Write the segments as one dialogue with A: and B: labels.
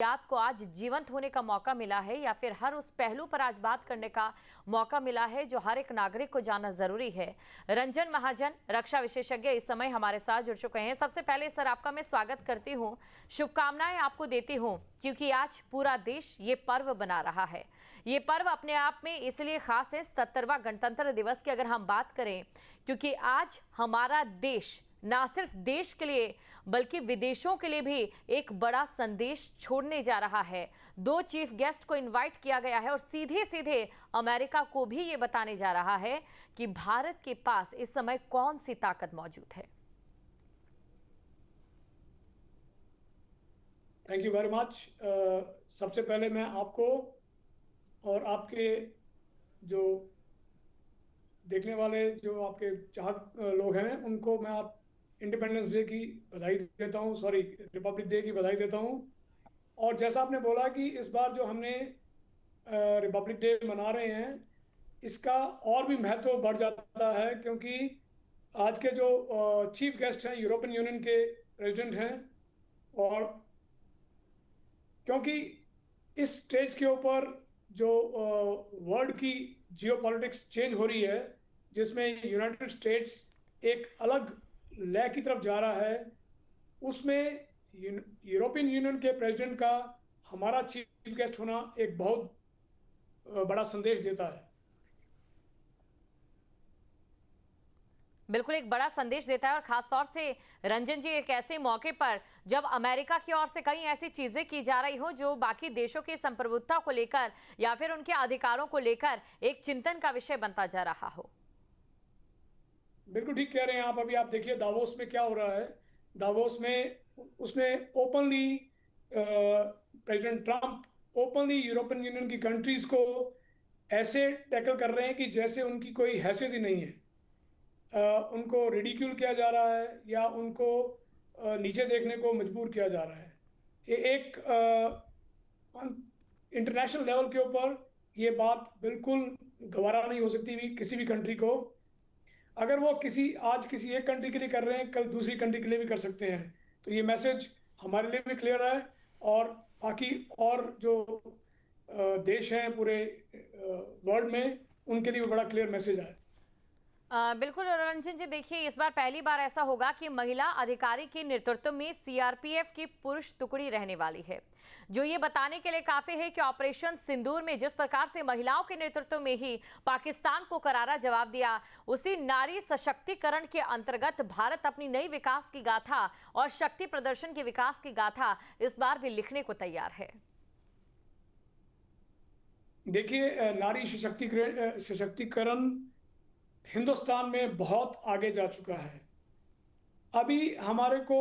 A: याद को आज जीवंत होने का मौका मिला है या फिर हर उस पहलू पर आज बात करने का मौका मिला है जो हर एक नागरिक को जानना जरूरी है। रंजन महाजन, रक्षा विशेषज्ञ, इस समय हमारे साथ जुड़ चुके हैं। सबसे पहले सर, आपका मैं स्वागत करती हूं, शुभकामनाएं आपको देती हूं, क्योंकि आज पूरा देश ये पर्व बना रहा है। ये पर्व अपने आप में इसलिए खास है, 77वां गणतंत्र दिवस की अगर हम बात करें, क्योंकि आज हमारा देश ना सिर्फ देश के लिए बल्कि विदेशों के लिए भी एक बड़ा संदेश छोड़ने जा रहा है। 2 चीफ गेस्ट को इनवाइट किया गया है और सीधे सीधे अमेरिका को भी ये बताने जा रहा है कि भारत के पास इस समय कौन सी ताकत मौजूद है।
B: Thank you very much. सबसे पहले मैं आपको और आपके जो देखने वाले जो आपके चाहक लोग हैं उनको मैं आप इंडिपेंडेंस डे की बधाई देता हूँ, सॉरी रिपब्लिक डे की बधाई देता हूँ। और जैसा आपने बोला कि इस बार जो हमने रिपब्लिक डे मना रहे हैं, इसका और भी महत्व बढ़ जाता है, क्योंकि आज के जो चीफ गेस्ट हैं यूरोपियन यूनियन के प्रेसिडेंट हैं, और क्योंकि इस स्टेज के ऊपर जो वर्ल्ड की जियोपॉलिटिक्स चेंज हो रही है, जिसमें यूनाइटेड स्टेट्स एक अलग लय की तरफ जा रहा है, उसमें यूरोपियन यूनियन के प्रेसिडेंट का हमारा चीफ गेस्ट होना एक बहुत बड़ा संदेश देता है।
A: बिल्कुल एक बड़ा संदेश देता है, और खासतौर से रंजन जी एक ऐसे मौके पर जब अमेरिका की ओर से कई ऐसी चीजें की जा रही हो जो बाकी देशों की संप्रभुता को लेकर या फिर उनके अधिकारों को लेकर एक चिंतन का विषय बनता जा रहा हो।
B: बिल्कुल ठीक कह रहे हैं आप। अभी आप देखिए दावोस में क्या हो रहा है। दावोस में उसने openly president Trump openly European union की कंट्रीज को ऐसे टैकल कर रहे हैं कि जैसे उनकी कोई हैसियत ही नहीं है। उनको रिडिक्यूल किया जा रहा है या उनको नीचे देखने को मजबूर किया जा रहा है। ये एक इंटरनेशनल लेवल के ऊपर ये बात बिल्कुल गवारा नहीं हो सकती भी किसी भी कंट्री को। अगर वो आज किसी एक कंट्री के लिए कर रहे हैं, कल दूसरी कंट्री के लिए भी कर सकते हैं। तो ये मैसेज हमारे लिए भी क्लियर है, और बाकी और जो देश हैं पूरे वर्ल्ड में, उनके लिए भी बड़ा क्लियर मैसेज है।
A: बिल्कुल रंजन जी, देखिए इस बार पहली बार ऐसा होगा कि महिला अधिकारी के नेतृत्व में सीआरपीएफ की पुरुष टुकड़ी रहने वाली है, जो ये बताने के लिए काफी है कि ऑपरेशन सिंदूर में जिस प्रकार से महिलाओं के नेतृत्व में ही पाकिस्तान को करारा जवाब दिया, उसी नारी सशक्तिकरण के अंतर्गत भारत अपनी नई विकास की गाथा और शक्ति प्रदर्शन की विकास की गाथा इस बार भी लिखने को तैयार है।
B: देखिए नारी सशक्तिकरण हिंदुस्तान में बहुत आगे जा चुका है। अभी हमारे को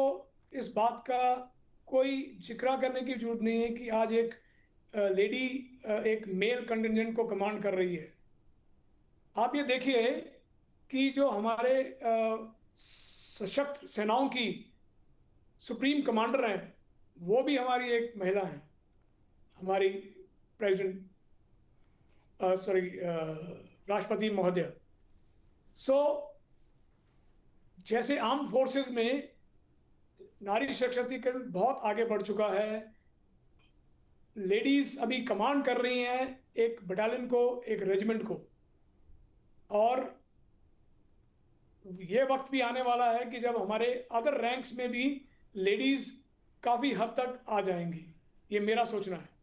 B: इस बात का कोई जिक्र करने की जरूरत नहीं है कि आज एक लेडी एक मेल कंटिजेंट को कमांड कर रही है। आप ये देखिए कि जो हमारे सशक्त सेनाओं की सुप्रीम कमांडर हैं, वो भी हमारी एक महिला हैं, हमारी प्रेसिडेंट राष्ट्रपति महोदय। जैसे आर्म फोर्सेस में नारी सशक्तिकरण बहुत आगे बढ़ चुका है। लेडीज अभी कमांड कर रही हैं एक बटालियन को, एक रेजिमेंट को, और ये वक्त भी आने वाला है कि जब हमारे अदर रैंक्स में भी लेडीज काफी हद तक आ जाएंगी। ये मेरा सोचना है।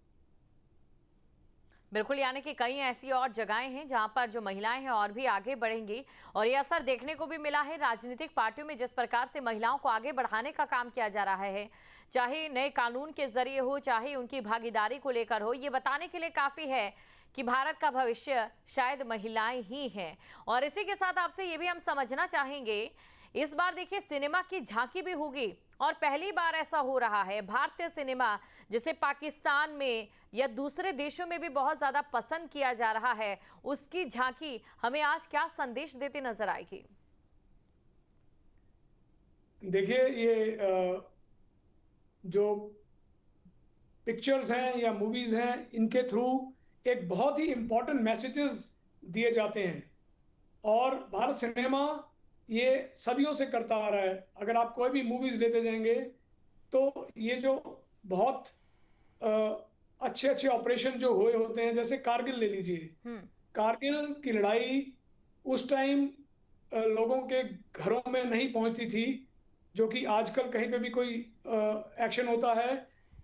A: बिल्कुल, यानी कि कई ऐसी और जगहें हैं जहां पर जो महिलाएं हैं और भी आगे बढ़ेंगी, और ये असर देखने को भी मिला है राजनीतिक पार्टियों में जिस प्रकार से महिलाओं को आगे बढ़ाने का काम किया जा रहा है, चाहे नए कानून के जरिए हो, चाहे उनकी भागीदारी को लेकर हो। ये बताने के लिए काफी है कि भारत का भविष्य शायद महिलाएं ही हैं। और इसी के साथ आपसे ये भी हम समझना चाहेंगे, इस बार देखिए सिनेमा की झांकी भी होगी, और पहली बार ऐसा हो रहा है भारतीय सिनेमा जिसे पाकिस्तान में या दूसरे देशों में भी बहुत ज्यादा पसंद किया जा रहा है, उसकी झांकी हमें आज क्या संदेश देती नजर आएगी।
B: देखिए ये जो पिक्चर्स हैं या मूवीज हैं, इनके थ्रू एक बहुत ही इंपॉर्टेंट मैसेजेस दिए जाते हैं, और भारत सिनेमा ये सदियों से करता आ रहा है। अगर आप कोई भी मूवीज लेते जाएंगे तो ये जो बहुत अच्छे अच्छे ऑपरेशन जो हुए होते हैं, जैसे कारगिल ले लीजिए।
A: हम्म।
B: कारगिल की लड़ाई उस टाइम लोगों के घरों में नहीं पहुंचती थी, जो कि आजकल कहीं पे भी कोई एक्शन होता है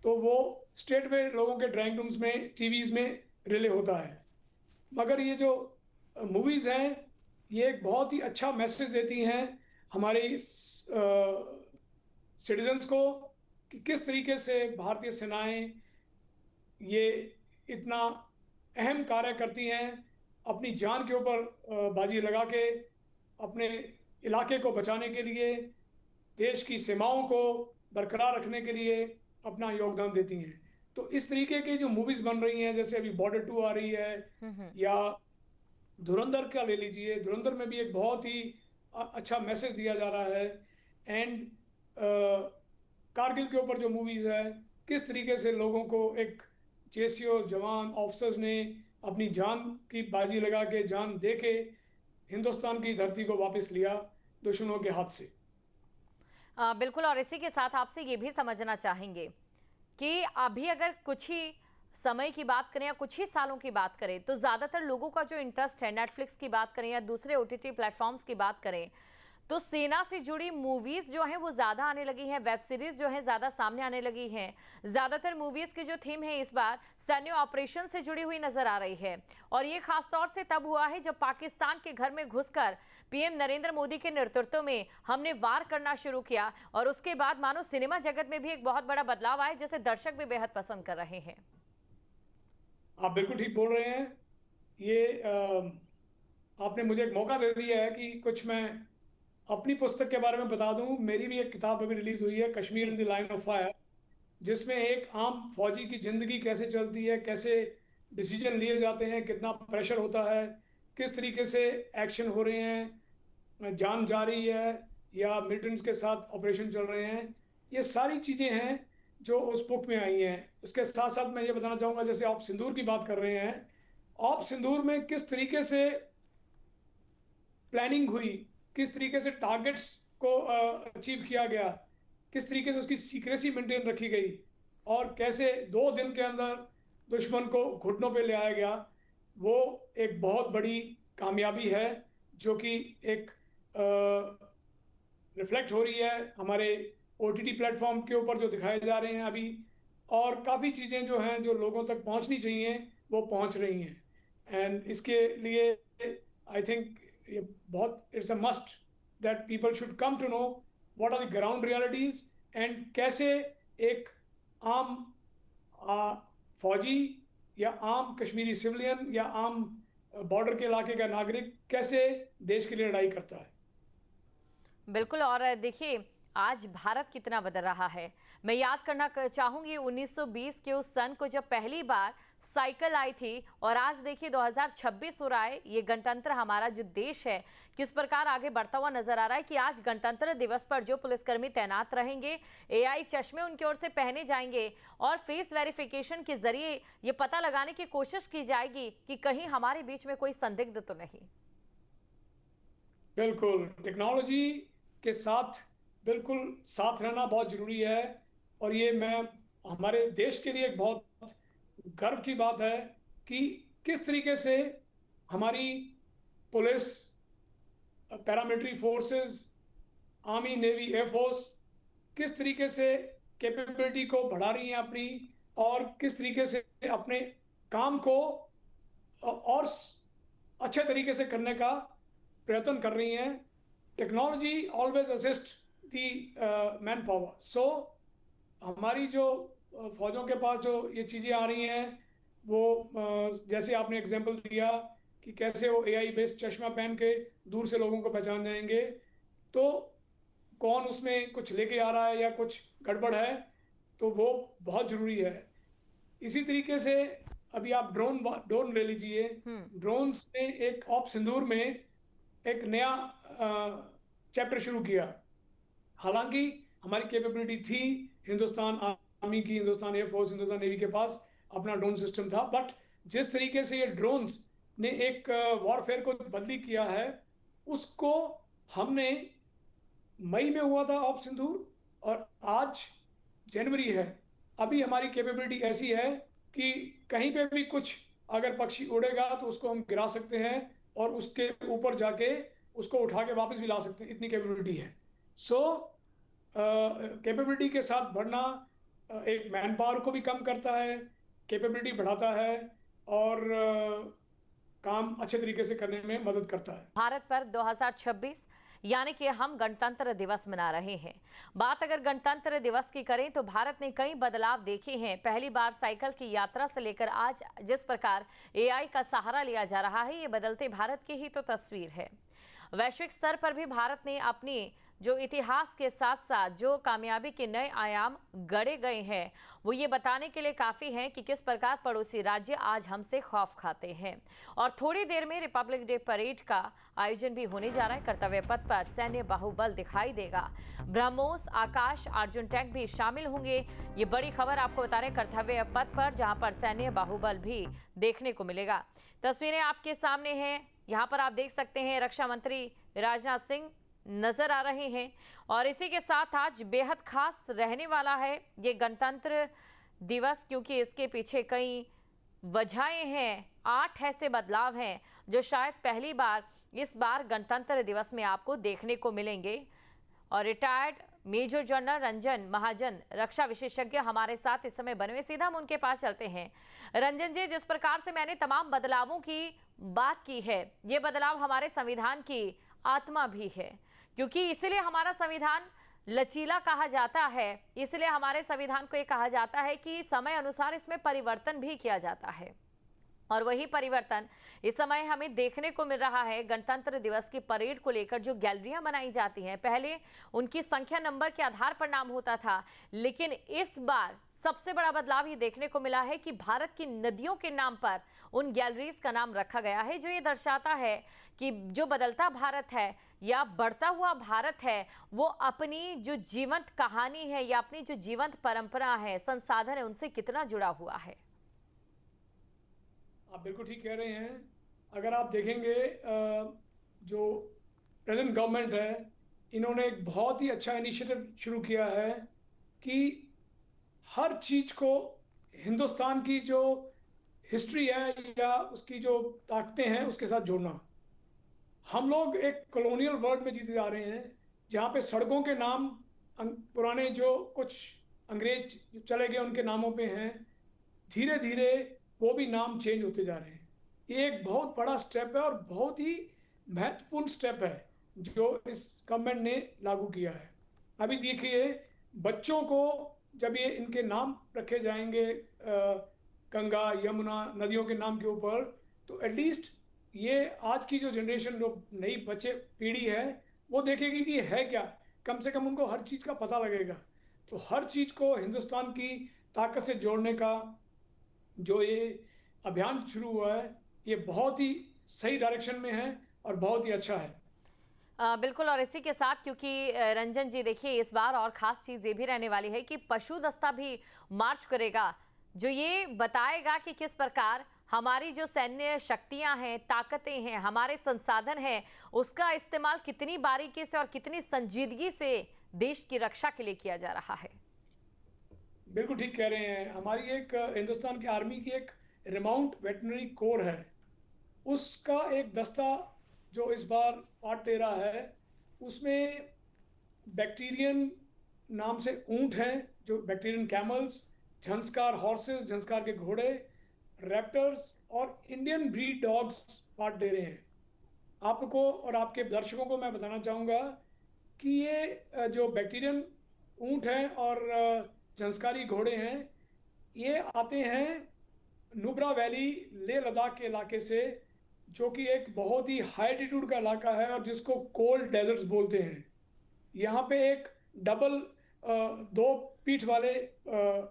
B: तो वो स्ट्रेट वे लोगों के ड्राइंग रूम्स में, टीवीज में रिले होता है। मगर ये जो मूवीज हैं, ये एक बहुत ही अच्छा मैसेज देती हैं हमारे सिटीजन्स को कि किस तरीके से भारतीय सेनाएं ये इतना अहम कार्य करती हैं, अपनी जान के ऊपर बाजी लगा के अपने इलाके को बचाने के लिए, देश की सीमाओं को बरकरार रखने के लिए अपना योगदान देती हैं। तो इस तरीके की जो मूवीज बन रही हैं, जैसे अभी बॉर्डर 2 आ रही है,
A: हम्म।
B: या धुरंधर का ले लीजिए, धुरंधर में भी एक बहुत ही अच्छा मैसेज दिया जा रहा है। एंड कारगिल के ऊपर जो मूवीज है, किस तरीके से लोगों को एक जेसीओ जवान ऑफिसर्स ने अपनी जान की बाजी लगा के, जान दे के हिंदुस्तान की धरती को वापस लिया दुश्मनों के हाथ से।
A: बिल्कुल, और इसी के साथ आपसे ये भी समझना चाहेंगे कि अभी अगर कुछ ही समय की बात करें या कुछ ही सालों की बात करें, तो ज़्यादातर लोगों का जो इंटरेस्ट है, नेटफ्लिक्स की बात करें या दूसरे ओटीटी प्लेटफॉर्म्स की बात करें, तो सेना से जुड़ी मूवीज जो हैं वो ज़्यादा आने लगी हैं, वेब सीरीज जो है ज़्यादा सामने आने लगी हैं। ज़्यादातर मूवीज की जो थीम है इस बार सैन्य ऑपरेशन से जुड़ी हुई नजर आ रही है, और ये खासतौर से तब हुआ है जब पाकिस्तान के घर में घुसकर पीएम नरेंद्र मोदी के नेतृत्व में हमने वार करना शुरू किया, और उसके बाद मानो सिनेमा जगत में भी एक बहुत बड़ा बदलाव आया, जिसे दर्शक भी बेहद पसंद कर रहे हैं।
B: आप बिल्कुल ठीक बोल रहे हैं। ये आपने मुझे एक मौका दे दिया है कि कुछ मैं अपनी पुस्तक के बारे में बता दूं। मेरी भी एक किताब अभी रिलीज हुई है, कश्मीर इन
A: जी।
B: द लाइन ऑफ फायर, जिसमें एक आम फौजी की जिंदगी कैसे चलती है, कैसे डिसीजन लिए जाते हैं, कितना प्रेशर होता है, किस तरीके से एक्शन हो रहे हैं, जान जा रही है या मिलिटेंट्स के साथ ऑपरेशन चल रहे हैं। ये सारी चीज़ें हैं जो उस बुक में आई हैं। उसके साथ साथ मैं ये बताना चाहूँगा, जैसे आप सिंदूर की बात कर रहे हैं, आप सिंदूर में किस तरीके से प्लानिंग हुई, किस तरीके से टारगेट्स को अचीव किया गया, किस तरीके से उसकी सीक्रेसी मेंटेन रखी गई, और कैसे 2 दिन के अंदर दुश्मन को घुटनों पे ले आया गया, वो एक बहुत बड़ी कामयाबी है, जो कि एक रिफ्लेक्ट हो रही है हमारे ओटीटी प्लेटफॉर्म के ऊपर जो दिखाए जा रहे हैं अभी। और काफ़ी चीज़ें जो हैं, जो लोगों तक पहुंचनी चाहिए, वो पहुंच रही हैं। एंड इसके लिए आई थिंक ये बहुत, it's a must that people should come to know what are the ground realities, and कैसे एक आम फौजी या आम कश्मीरी सिविलियन या आम बॉर्डर के इलाके का नागरिक कैसे देश के लिए लड़ाई करता है।
A: बिल्कुल, और देखिए आज भारत कितना बदल रहा है। मैं याद करना चाहूंगी 1920 के उस सन को जब पहली बार साइकिल आई थी, और आज देखिए 2026 हो रहा है। ये गणतंत्र हमारा जो देश है किस प्रकार आगे बढ़ता हुआ नजर आ रहा है कि आज गणतंत्र दिवस पर जो पुलिसकर्मी तैनात रहेंगे, एआई चश्मे उनकी ओर से पहने जाएंगे, और फेस वेरिफिकेशन के जरिए ये पता लगाने की कोशिश की जाएगी कि कहीं हमारे बीच में कोई संदिग्ध तो नहीं।
B: बिल्कुल, टेक्नोलॉजी के साथ बिल्कुल साथ रहना बहुत ज़रूरी है। और ये मैं हमारे देश के लिए एक बहुत गर्व की बात है कि किस तरीके से हमारी police, paramilitary forces, army, navy, air force किस तरीके से कैपेबिलिटी को बढ़ा रही हैं अपनी, और किस तरीके से अपने काम को और अच्छे तरीके से करने का प्रयत्न कर रही हैं। Technology always assist the man power. So हमारी जो फौजों के पास जो ये चीज़ें आ रही हैं, वो जैसे आपने एग्जांपल दिया कि कैसे वो एआई बेस्ड चश्मा पहन के दूर से लोगों को पहचान जाएंगे, तो कौन उसमें कुछ लेके आ रहा है या कुछ गड़बड़ है, तो वो बहुत ज़रूरी है। इसी तरीके से अभी आप ड्रोन ड्रोन ले लीजिए। ड्रोन्स ने एक ऑप सिंदूर में एक नया चैप्टर शुरू किया। हालांकि हमारी कैपेबिलिटी थी, हिंदुस्तान आर्मी की, हिंदुस्तान एयरफोर्स, हिंदुस्तान नेवी के पास अपना ड्रोन सिस्टम था, बट जिस तरीके से ये ड्रोन्स ने एक वॉरफेयर को बदली किया है, उसको हमने मई में हुआ था ऑप सिंदूर, और आज जनवरी है। अभी हमारी कैपेबिलिटी ऐसी है कि कहीं पे भी कुछ अगर पक्षी उड़ेगा तो उसको हम गिरा सकते हैं और उसके ऊपर जाके उसको उठा के वापस भी ला सकते हैं, इतनी कैपेबिलिटी है। सो कैपेबिलिटी के साथ बढ़ना एक मैन पावर को भी कम करता है, कैपेबिलिटी बढ़ाता है और काम अच्छे तरीके से करने में मदद करता है।
A: भारत पर 2026 यानी कि हम गणतंत्र दिवस मना रहे हैं। बात अगर गणतंत्र दिवस की करें तो भारत ने कई बदलाव देखे हैं। पहली बार साइकिल की यात्रा से लेकर आज जिस प्रकार एआई का सहारा लिया जा रहा है, ये बदलते भारत की ही तो तस्वीर है। वैश्विक स्तर पर भी भारत ने अपनी जो इतिहास के साथ साथ जो कामयाबी के नए आयाम गढ़े गए हैं, वो ये बताने के लिए काफ़ी हैं कि किस प्रकार पड़ोसी राज्य आज हमसे खौफ खाते हैं। और थोड़ी देर में रिपब्लिक डे परेड का आयोजन भी होने जा रहा है। कर्तव्य पथ पर सैन्य बाहुबल दिखाई देगा। ब्रह्मोस, आकाश, अर्जुन टैंक भी शामिल होंगे। ये बड़ी खबर आपको बता रहे कर्तव्य पथ पर, जहां पर सैन्य बाहुबल भी देखने को मिलेगा। तस्वीरें आपके सामने हैं। यहाँ पर आप देख सकते हैं रक्षा मंत्री राजनाथ सिंह नजर आ रहे हैं। और इसी के साथ आज बेहद खास रहने वाला है ये गणतंत्र दिवस, क्योंकि इसके पीछे कई वजहें हैं। 8 ऐसे बदलाव हैं जो शायद पहली बार इस बार गणतंत्र दिवस में आपको देखने को मिलेंगे। और रिटायर्ड मेजर जनरल रंजन महाजन रक्षा विशेषज्ञ हमारे साथ इस समय बने हुए, सीधा हम उनके पास चलते हैं। रंजन जी, जिस प्रकार से मैंने तमाम बदलावों की बात की है, ये बदलाव हमारे संविधान की आत्मा भी है, क्योंकि इसलिए हमारा संविधान लचीला कहा जाता है। इसलिए हमारे संविधान को ये कहा जाता है कि समय अनुसार इसमें परिवर्तन भी किया जाता है। और वही परिवर्तन इस समय हमें देखने को मिल रहा है। गणतंत्र दिवस की परेड को लेकर जो गैलरियां बनाई जाती हैं, पहले उनकी संख्या नंबर के आधार पर नाम होता था, लेकिन इस बार सबसे बड़ा बदलाव ये देखने को मिला है कि भारत की नदियों के नाम पर उन गैलरीज का नाम रखा गया है, जो ये दर्शाता है कि जो बदलता भारत है या बढ़ता हुआ भारत है, वो अपनी जो जीवंत कहानी है या अपनी जो जीवंत परंपरा है, संसाधन है, उनसे कितना जुड़ा हुआ है।
B: आप बिल्कुल ठीक कह रहे हैं। अगर आप देखेंगे जो प्रेजेंट गवर्नमेंट है, इन्होंने एक बहुत ही अच्छा इनिशिएटिव शुरू किया है कि हर चीज़ को हिंदुस्तान की जो हिस्ट्री है या उसकी जो ताकतें हैं उसके साथ जोड़ना। हम लोग एक कॉलोनियल वर्ल्ड में जीते जा रहे हैं, जहाँ पे सड़कों के नाम पुराने जो कुछ अंग्रेज चले गए उनके नामों पे हैं। धीरे धीरे वो भी नाम चेंज होते जा रहे हैं। ये एक बहुत बड़ा स्टेप है और बहुत ही महत्वपूर्ण स्टेप है जो इस गवर्नमेंट ने लागू किया है। अभी देखिए, बच्चों को जब ये इनके नाम रखे जाएंगे गंगा यमुना नदियों के नाम के ऊपर, तो एटलीस्ट ये आज की जो जनरेशन, जो नई बच्चे पीढ़ी है, वो देखेगी कि है क्या। कम से कम उनको हर चीज़ का पता लगेगा। तो हर चीज़ को हिंदुस्तान की ताकत से जोड़ने का जो ये अभियान शुरू हुआ है, ये बहुत ही सही डायरेक्शन में है और बहुत ही अच्छा है।
A: बिल्कुल। और इसी के साथ, क्योंकि रंजन जी देखिए, इस बार और खास चीज़ ये भी रहने वाली है कि पशु दस्ता भी मार्च करेगा, जो ये बताएगा कि किस प्रकार हमारी जो सैन्य शक्तियां हैं, ताकतें हैं, हमारे संसाधन हैं, उसका इस्तेमाल कितनी बारीकी से और कितनी संजीदगी से देश की रक्षा के लिए किया जा रहा है।
B: बिल्कुल ठीक कह रहे हैं। हमारी एक हिंदुस्तान की आर्मी की एक रिमाउंट वेटनरी कोर है, उसका एक दस्ता जो इस बार पार्ट ले रहा है, उसमें बैक्टीरियन नाम से ऊंट हैं, जो Bactrian camels, Zanskar horses, Zanskar के घोड़े, रैप्टर्स और इंडियन ब्रीड डॉग्स पार्ट दे रहे हैं। आपको और आपके दर्शकों को मैं बताना चाहूँगा कि ये जो बैक्टीरियन ऊंट हैं और झंस्कारी घोड़े हैं, ये आते हैं नुब्रा वैली, लेह लद्दाख के इलाके से, जो कि एक बहुत ही हाई एल्टीट्यूड का इलाका है और जिसको कोल्ड डेजर्ट्स बोलते हैं। यहाँ पे एक डबल 2 पीठ वाले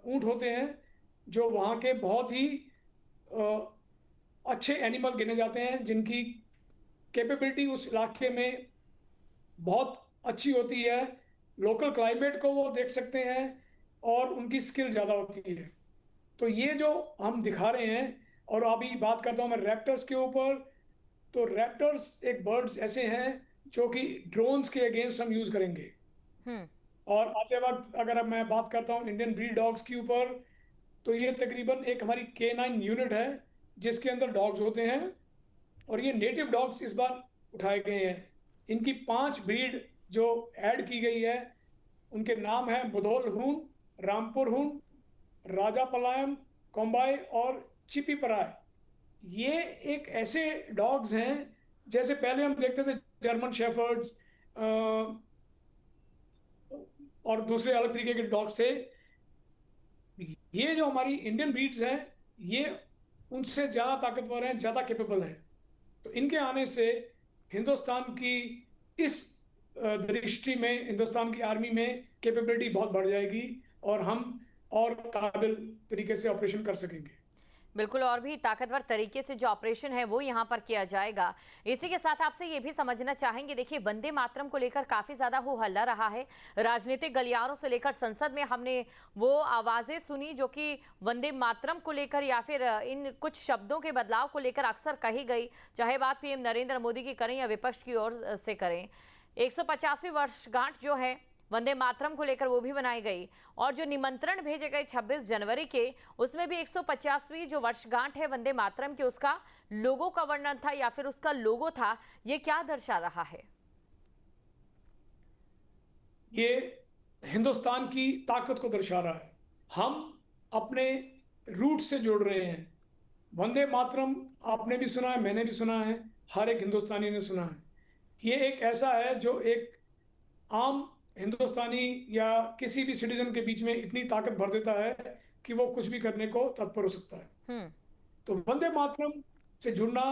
B: ऊंट होते हैं, जो वहाँ के बहुत ही अच्छे एनिमल गिने जाते हैं, जिनकी कैपेबिलिटी उस इलाके में बहुत अच्छी होती है। लोकल क्लाइमेट को वो देख सकते हैं और उनकी स्किल ज़्यादा होती है। तो ये जो हम दिखा रहे हैं, और अभी बात करता हूँ मैं रैप्टर्स के ऊपर, तो रैप्टर्स एक बर्ड्स ऐसे हैं जो कि ड्रोन्स के अगेंस्ट हम यूज़ करेंगे। और आते वक्त अगर अब मैं बात करता हूँ इंडियन ब्रीड डॉग्स के ऊपर, तो ये तकरीबन एक हमारी K9 यूनिट है जिसके अंदर डॉग्स होते हैं। और ये नेटिव डॉग्स इस बार उठाए गए हैं। इनकी 5 ब्रीड जो ऐड की गई है, उनके नाम है मुधोल हून, रामपुर हून, राजा पलायम, कोम्बाई और चिपी पराय। ये एक ऐसे डॉग्स हैं जैसे पहले हम देखते थे जर्मन शेफर्ड्स और दूसरे अलग तरीके के डॉग्स थे। ये जो हमारी इंडियन ब्रीड्स हैं, ये उनसे ज़्यादा ताकतवर हैं, ज़्यादा कैपेबल हैं। तो इनके आने से हिंदुस्तान की इस दृष्टि में, हिंदुस्तान की आर्मी में कैपेबिलिटी बहुत बढ़ जाएगी और हम और काबिल तरीके से ऑपरेशन कर सकेंगे।
A: बिल्कुल, और भी ताकतवर तरीके से जो ऑपरेशन है वो यहाँ पर किया जाएगा। इसी के साथ आपसे ये भी समझना चाहेंगे, देखिए वंदे मातरम को लेकर काफी ज्यादा हो हल्ला रहा है। राजनीतिक गलियारों से लेकर संसद में हमने वो आवाजें सुनी जो कि वंदे मातरम को लेकर या फिर इन कुछ शब्दों के बदलाव को लेकर अक्सर कही गई, चाहे बात पीएम नरेंद्र मोदी की करें या विपक्ष की ओर से करें। 150वीं वर्षगांठ जो है वंदे मातरम को लेकर वो भी बनाई गई, और जो निमंत्रण भेजे गए 26 जनवरी के, उसमें भी 150वीं जो वर्षगांठ है वंदे मातरम की, उसका लोगो का वर्णन था या फिर उसका लोगो था। ये क्या दर्शा रहा है?
B: ये हिंदुस्तान की ताकत को दर्शा रहा है। हम अपने रूट से जुड़ रहे हैं। वंदे मातरम आपने भी सुना है, मैंने भी सुना है, हर एक हिंदुस्तानी ने सुना है। ये एक ऐसा है जो एक आम हिंदुस्तानी या किसी भी सिटीजन के बीच में इतनी ताकत भर देता है कि वो कुछ भी करने को तत्पर हो सकता है। तो वंदे मातरम से जुड़ना,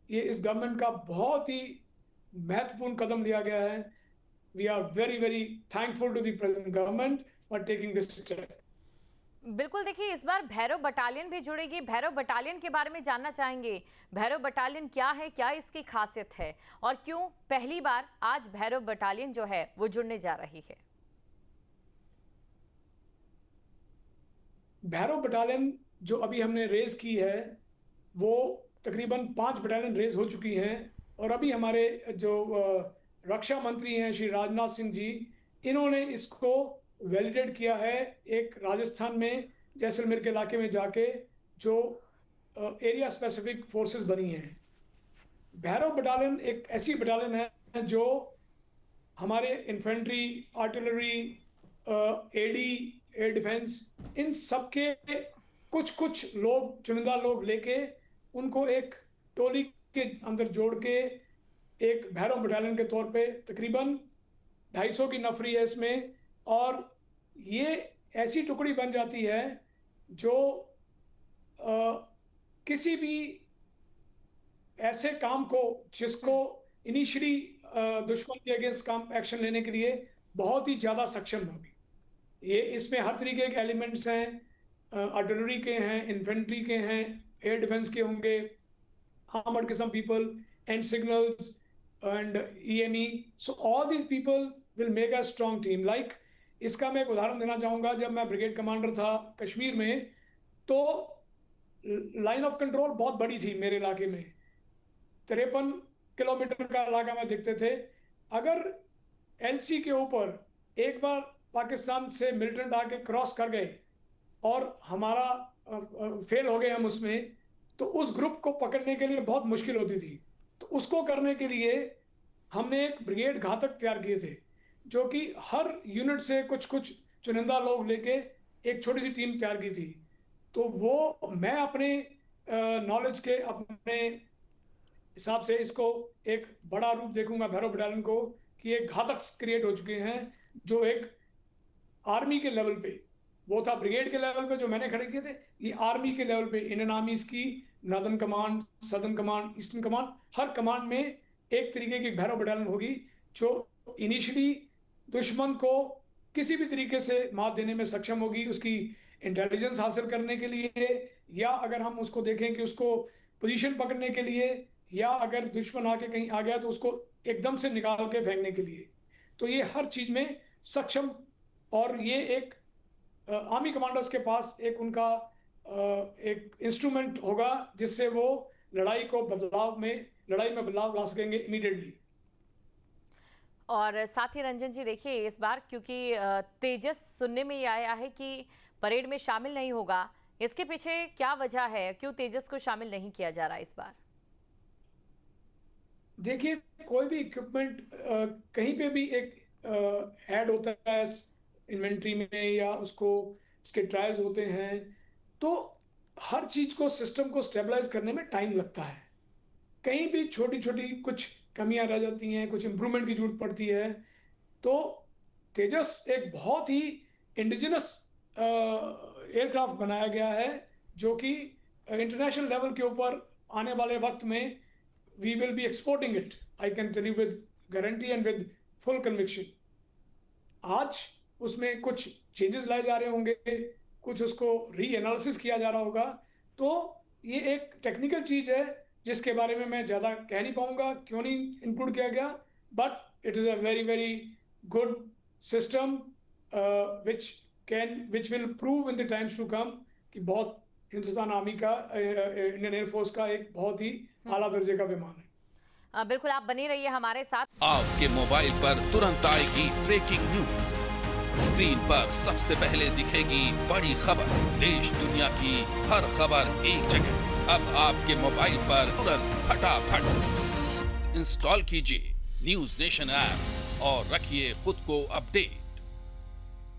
B: ये इस गवर्नमेंट का बहुत ही महत्वपूर्ण कदम लिया गया है। We are very very thankful to the present government for taking this step.
A: बिल्कुल, देखिए इस बार भैरव बटालियन भी जुड़ेगी। भैरव बटालियन के बारे में जानना चाहेंगे, भैरव बटालियन क्या है, क्या इसकी खासियत है, और क्यों पहली बार आज भैरव बटालियन जो है वो जुड़ने जा रही है?
B: भैरव बटालियन जो अभी हमने रेज की है, वो तकरीबन 5 बटालियन रेज हो चुकी हैं। और अभी हमारे जो रक्षा मंत्री हैं श्री राजनाथ सिंह जी, इन्होंने इसको वैलिडेट किया है एक राजस्थान में जैसलमेर के इलाके में जाके, जो एरिया स्पेसिफिक फोर्सेस बनी हैं। भैरव बटालियन एक ऐसी बटालियन है जो हमारे infantry, artillery, AD, air defence, इन सब के कुछ कुछ लोग, चुनिंदा लोग लेके उनको एक टोली के अंदर जोड़ के एक भैरव बटालियन के तौर पे तकरीबन 250 की नफरी है इसमें। और ये ऐसी टुकड़ी बन जाती है जो किसी भी ऐसे काम को जिसको इनिशियली दुश्मन के अगेंस्ट काम एक्शन लेने के लिए बहुत ही ज़्यादा सक्षम होगी। ये इसमें हर तरीके के एलिमेंट्स हैं, आर्टिलरी के हैं, इन्फेंट्री के हैं, एयर डिफेंस के होंगे, armored some people, and signals and EME. So all these people will make a strong team. Like इसका मैं एक उदाहरण देना चाहूँगा। जब मैं ब्रिगेड कमांडर था कश्मीर में, तो लाइन ऑफ कंट्रोल बहुत बड़ी थी मेरे इलाके में, 53 किलोमीटर का इलाका में देखते थे। अगर LC के ऊपर एक बार पाकिस्तान से मिलिटेंट आके क्रॉस कर गए और हमारा फेल हो गए हम उसमें, तो उस ग्रुप को पकड़ने के लिए बहुत मुश्किल होती थी। तो उसको करने के लिए हमने एक ब्रिगेड घातक तैयार किए थे, जो कि हर यूनिट से कुछ कुछ चुनिंदा लोग लेके एक छोटी सी टीम तैयार की थी। तो वो मैं अपने नॉलेज के, अपने हिसाब से इसको एक बड़ा रूप देखूंगा भैरव बटालियन को, कि एक घातक क्रिएट हो चुके हैं जो एक आर्मी के लेवल पे, वो था ब्रिगेड के लेवल पे जो मैंने खड़े किए थे, ये आर्मी के लेवल पे इंडियन आर्मीज की northern command, southern command, eastern command, हर कमांड में एक तरीके की भैरव बटालियन होगी जो इनिशियली दुश्मन को किसी भी तरीके से मात देने में सक्षम होगी, उसकी इंटेलिजेंस हासिल करने के लिए, या अगर हम उसको देखें कि उसको पोजीशन पकड़ने के लिए, या अगर दुश्मन आके कहीं आ गया तो उसको एकदम से निकाल के फेंकने के लिए। तो ये हर चीज में सक्षम, और ये एक आर्मी कमांडर्स के पास एक उनका एक इंस्ट्रूमेंट होगा जिससे वो लड़ाई में बदलाव ला सकेंगे इमीडिएटली।
A: और साथ ही रंजन जी देखिए इस बार क्योंकि तेजस सुनने में ये आया है कि परेड में शामिल नहीं होगा, इसके पीछे क्या वजह है, क्यों तेजस को शामिल नहीं किया जा रहा इस बार?
B: देखिए, कोई भी इक्विपमेंट कहीं पे भी एक ऐड होता है इन्वेंट्री में, या उसको उसके ट्रायल्स होते हैं, तो हर चीज को, सिस्टम को स्टेबलाइज करने में टाइम लगता है। कहीं भी छोटी छोटी कुछ कमियां रह जाती हैं, कुछ इंप्रूवमेंट की जरूरत पड़ती है। तो तेजस एक बहुत ही इंडिजिनस एयरक्राफ्ट बनाया गया है, जो कि इंटरनेशनल लेवल के ऊपर आने वाले वक्त में we will be exporting it. I can tell you with guarantee and with full conviction. आज उसमें कुछ चेंजेस लाए जा रहे होंगे, कुछ उसको री एनालिसिस किया जा रहा होगा। तो ये एक टेक्निकल चीज है जिसके बारे में मैं ज़्यादा कह नहीं पाऊंगा क्यों नहीं इंक्लूड किया गया, but it is a very very good system which will prove in the times to come कि बहुत हिंदुस्तान आर्मी का, इंडियन एयरफोर्स का एक बहुत ही आला दर्जे का विमान है।
A: बिल्कुल, आप बने रहिए हमारे साथ।
C: आपके मोबाइल पर तुरंत आएगी ब्रेकिंग न्यूज, स्क्रीन पर सबसे पहले दिखेगी बड़ी खबर, देश दुनिया की हर खबर एक जगह। अब आपके मोबाइल पर तुरंत फटाफट इंस्टॉल कीजिए न्यूज नेशन ऐप और रखिए खुद को अपडेट।